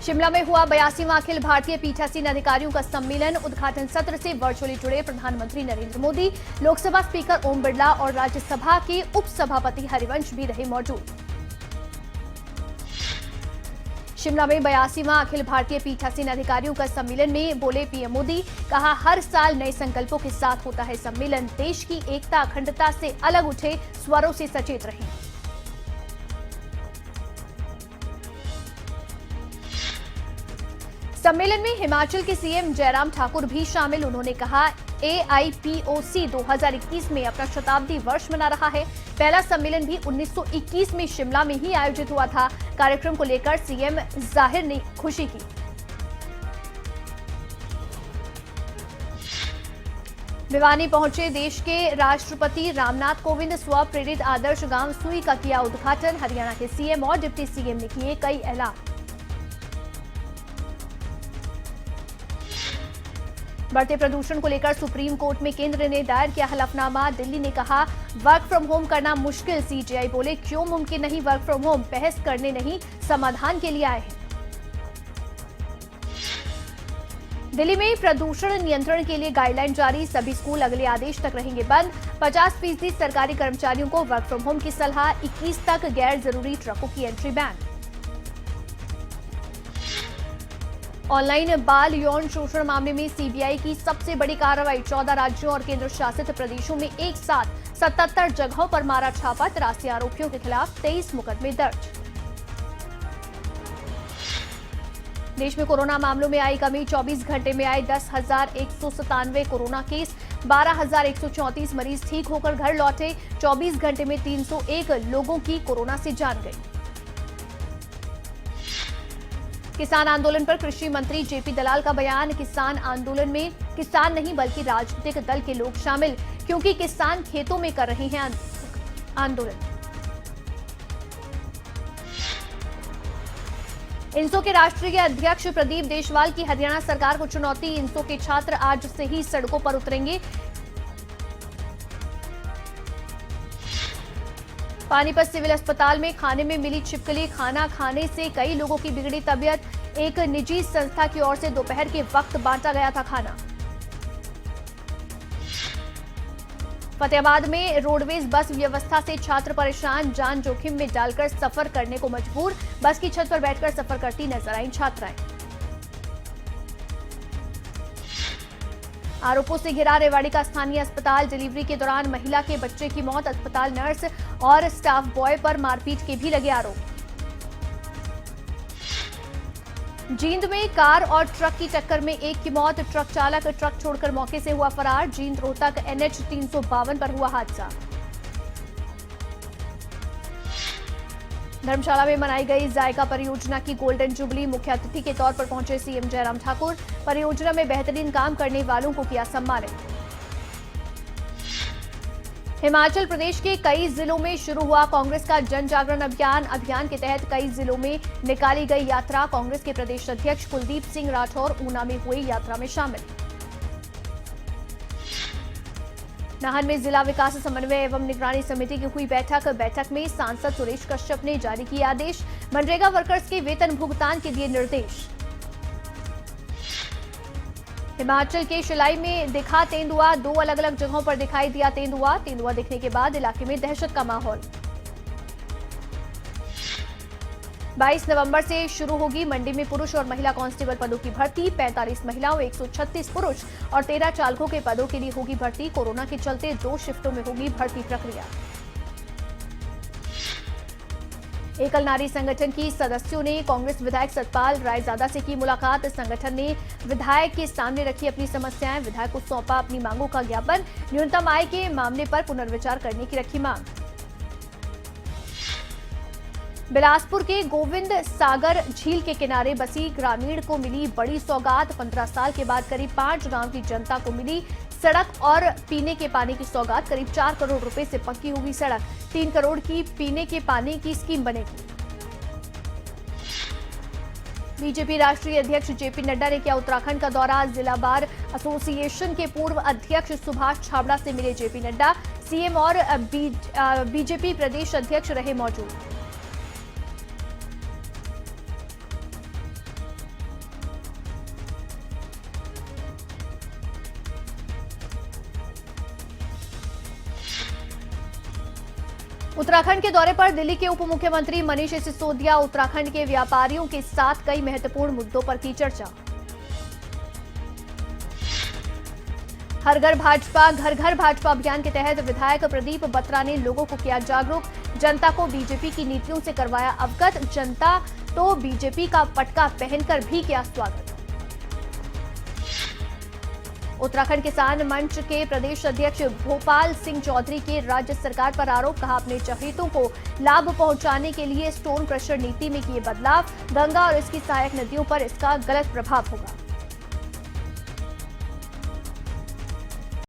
शिमला में हुआ 82वां अखिल भारतीय पीठासीन अधिकारियों का सम्मेलन। उद्घाटन सत्र से वर्चुअली जुड़े प्रधानमंत्री नरेंद्र मोदी, लोकसभा स्पीकर ओम बिरला और राज्यसभा के उपसभापति हरिवंश भी रहे मौजूद। शिमला में 82वां अखिल भारतीय पीठासीन अधिकारियों का सम्मेलन में बोले पीएम मोदी, कहा हर साल नए संकल्पों के साथ होता है सम्मेलन। देश की एकता अखंडता से अलग उठे स्वरों से सचेत रहें। सम्मेलन में हिमाचल के सीएम जयराम ठाकुर भी शामिल। उन्होंने कहा AIPOC 2021 में अपना शताब्दी वर्ष मना रहा है। पहला सम्मेलन भी 1921 में शिमला में ही आयोजित हुआ था। कार्यक्रम को लेकर सीएम जाहिर ने खुशी की। भिवानी पहुंचे देश के राष्ट्रपति रामनाथ कोविंद। स्व प्रेरित आदर्श गांव सुई का किया उद्घाटन। हरियाणा के सीएम और डिप्टी सीएम ने किए कई ऐलान। बढ़ते प्रदूषण को लेकर सुप्रीम कोर्ट में केंद्र ने दायर किया हलफनामा। दिल्ली ने कहा वर्क फ्रॉम होम करना मुश्किल। सीजेआई बोले क्यों मुमकिन नहीं वर्क फ्रॉम होम, बहस करने नहीं समाधान के लिए आए हैं। दिल्ली में प्रदूषण नियंत्रण के लिए गाइडलाइन जारी। सभी स्कूल अगले आदेश तक रहेंगे बंद। 50% सरकारी कर्मचारियों को वर्क फ्रॉम होम की सलाह। 21 तक गैर जरूरी ट्रकों की एंट्री बैन। ऑनलाइन बाल यौन शोषण मामले में सीबीआई की सबसे बड़ी कार्रवाई। 14 राज्यों और केंद्र शासित प्रदेशों में एक साथ 77 जगहों पर मारा छापा। 83 आरोपियों के खिलाफ 23 मुकदमे दर्ज। देश में कोरोना मामलों में आई कमी। 24 घंटे में आए 10,197 कोरोना केस। 12,134 मरीज ठीक होकर घर लौटे। 24 घंटे में 301 लोगों की कोरोना से जान गई। किसान आंदोलन पर कृषि मंत्री जेपी दलाल का बयान। किसान आंदोलन में किसान नहीं बल्कि राजनीतिक दल के लोग शामिल, क्योंकि किसान खेतों में कर रहे हैं आंदोलन। इंसो के राष्ट्रीय अध्यक्ष प्रदीप देशवाल की हरियाणा सरकार को चुनौती। इंसो के छात्र आज से ही सड़कों पर उतरेंगे। पानीपत सिविल अस्पताल में खाने में मिली छिपकली। खाना खाने से कई लोगों की बिगड़ी तबीयत। एक निजी संस्था की ओर से दोपहर के वक्त बांटा गया था खाना। फतेहाबाद में रोडवेज बस व्यवस्था से छात्र परेशान। जान जोखिम में डालकर सफर करने को मजबूर। बस की छत पर बैठकर सफर करती नजर आईं छात्राएं। आरोपों से घिरा रेवाड़ी का स्थानीय अस्पताल। डिलीवरी के दौरान महिला के बच्चे की मौत। अस्पताल नर्स और स्टाफ बॉय पर मारपीट के भी लगे आरोप। जींद में कार और ट्रक की टक्कर में एक की मौत। ट्रक चालक ट्रक छोड़कर मौके से हुआ फरार। जींद रोहतक NH 352 पर हुआ हादसा। धर्मशाला में मनाई गई जायका परियोजना की गोल्डन जुबली। मुख्य अतिथि के तौर पर पहुंचे सीएम जयराम ठाकुर। परियोजना में बेहतरीन काम करने वालों को किया सम्मानित। हिमाचल प्रदेश के कई जिलों में शुरू हुआ कांग्रेस का जन जागरण अभियान। अभियान के तहत कई जिलों में निकाली गई यात्रा। कांग्रेस के प्रदेश अध्यक्ष कुलदीप सिंह राठौर ऊना में हुए यात्रा में शामिल। नाहन में जिला विकास समन्वय एवं निगरानी समिति की हुई बैठक में सांसद सुरेश कश्यप ने जारी किए आदेश। मनरेगा वर्कर्स के वेतन भुगतान के दिए निर्देश। हिमाचल के शिलाई में दिखा तेंदुआ। 2 अलग अलग जगहों पर दिखाई दिया तेंदुआ। तेंदुआ दिखने के बाद इलाके में दहशत का माहौल। 22 नवंबर से शुरू होगी मंडी में पुरुष और महिला कांस्टेबल पदों की भर्ती। 45 महिलाओं 136 पुरुष और 13 चालकों के पदों के लिए होगी भर्ती। कोरोना के चलते 2 शिफ्टों में होगी भर्ती प्रक्रिया। एकल नारी संगठन की सदस्यों ने कांग्रेस विधायक सतपाल रायजादा से की मुलाकात। संगठन ने विधायक के सामने रखी अपनी समस्याएं। विधायक को सौंपा अपनी मांगों का ज्ञापन। न्यूनतम आय के मामले पर पुनर्विचार करने की रखी मांग। बिलासपुर के गोविंद सागर झील के किनारे बसी ग्रामीण को मिली बड़ी सौगात। 15 साल के बाद करीब 5 गांव की जनता को मिली सड़क और पीने के पानी की सौगात। करीब 4 करोड़ रुपए से पक्की होगी सड़क। 3 करोड़ की पीने के पानी की स्कीम बनेगी। बीजेपी राष्ट्रीय अध्यक्ष जेपी नड्डा ने किया उत्तराखंड का दौरा। जिला बार एसोसिएशन के पूर्व अध्यक्ष सुभाष छाबड़ा से मिले जेपी नड्डा। सीएम और बीजेपी प्रदेश अध्यक्ष रहे मौजूद। उत्तराखंड के दौरे पर दिल्ली के उप मुख्यमंत्री मनीष सिसोदिया। उत्तराखंड के व्यापारियों के साथ कई महत्वपूर्ण मुद्दों पर की चर्चा। हर घर भाजपा घर घर भाजपा अभियान के तहत विधायक प्रदीप बत्रा ने लोगों को किया जागरूक। जनता को बीजेपी की नीतियों से करवाया अवगत। जनता तो बीजेपी का पटका पहनकर भी किया स्वागत। उत्तराखंड किसान मंच के प्रदेश अध्यक्ष भोपाल सिंह चौधरी के राज्य सरकार पर आरोप। कहा, अपने चहेतों को लाभ पहुंचाने के लिए स्टोन क्रशर नीति में किए बदलाव। गंगा और इसकी सहायक नदियों पर इसका गलत प्रभाव होगा।